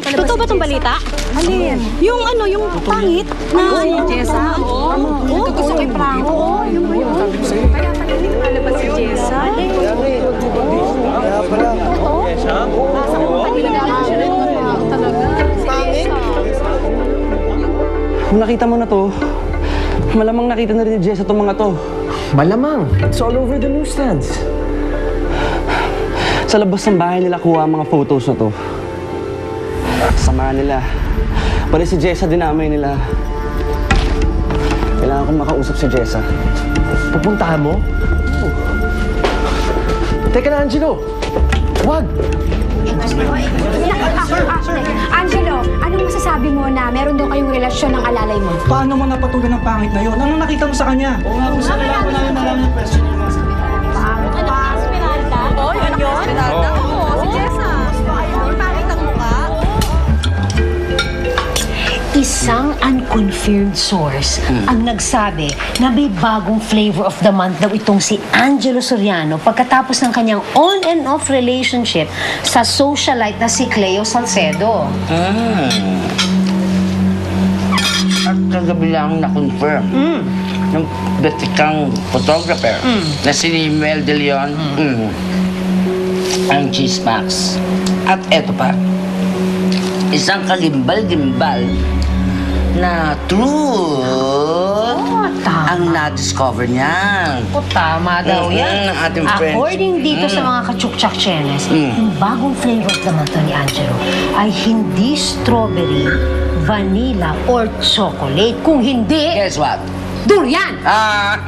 Totoo ba itong balita? Alin? Yung ano, yung pangit na Jessa? Oo. Gusto kay Frank. Oo, yun ba yun? Kaya pala hindi lumalabas si Jessa. Kaya pala. Kung nakita mo na to, malamang nakita na rin ni Jessa itong mga to. Malamang. It's all over the newsstands. Sa labas ng bahay nila kuha ang mga photos na to. Sama nila. Pati si Jessa dinamay nila. Kailangan kong makausap si Jessa. Pupuntahan mo? Teka na, Angelo. Wag! Angelo, anong masasabi mo na meron daw kayong relasyon ng alalay mo? Paano mo napatugan ng pangit na yun? Anong nakita mo sa kanya? Oo nga, kung saan ko namin nalaman yung question niya. Oo, yun yun. Oo, si Jessa. Yung pangit ang mukha. Isang unconfirmed source ang nagsabi na may bagong flavor of the month daw itong si Angelo Soriano pagkatapos ng kanyang on and off relationship sa socialite na si Cleo Salcedo. At kagabi lang na-confirm ng betikang photographer na si Mel De Leon ang Chismax. At eto pa, isang kalimbal-gimbal na truth tama. ang na-discover niya. O tama daw yan. Ng ating friends. According dito sa mga kachuk-chak chenes, yung bagong flavor of the month ni Angelo ay hindi strawberry, vanilla, or chocolate. Kung hindi, Guess what? durian! Ah,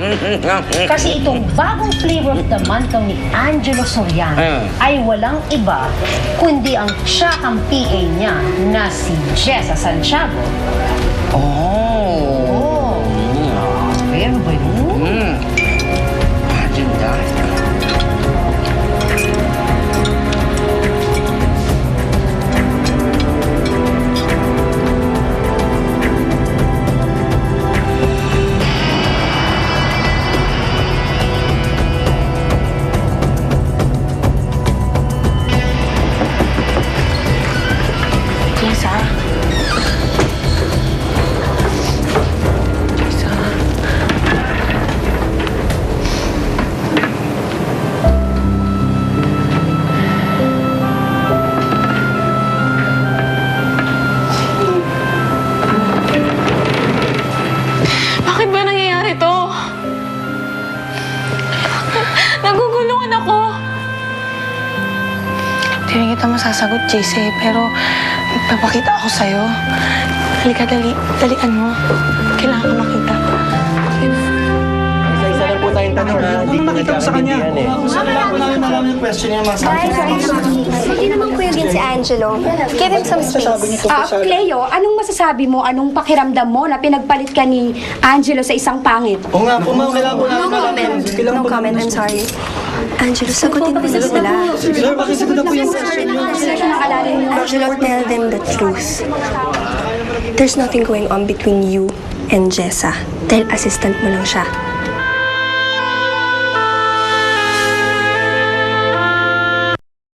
Kasi itong bagong flavor of the month daw ni Angelo Soriano ay walang iba kundi ang tsakang PA niya na si Jessa Santiago. oh. Pero ba yun? Imagine that. Bakit ba nangyayari to? Nagugulungan ako. Hindi rin kita masasagot, JC, pero magpapakita ako sa'yo. Halika, dalian mo. Kailangan ko makita. Isa-isa lang po tayong tanong na Anong nakita mo sa kanya? Oo nga, kung saan ko namin nalaman yung question niya. Hindi naman kuyugin si Angelo. Give him some space. Cleo, anong masasabi mo, anong pakiramdam mo na pinagpalit ka ni Angelo sa isang pangit? Oo nga po, ma'am, kailangan ko namin nalaman. No comment, I'm sorry. Angelo, sagutin mo na sila. Sir, pakisagot na po yung question niyo. Ng alalay mo. Angelo, tell them the truth. There's nothing going on between you and Jessa. Dahil assistant mo lang siya.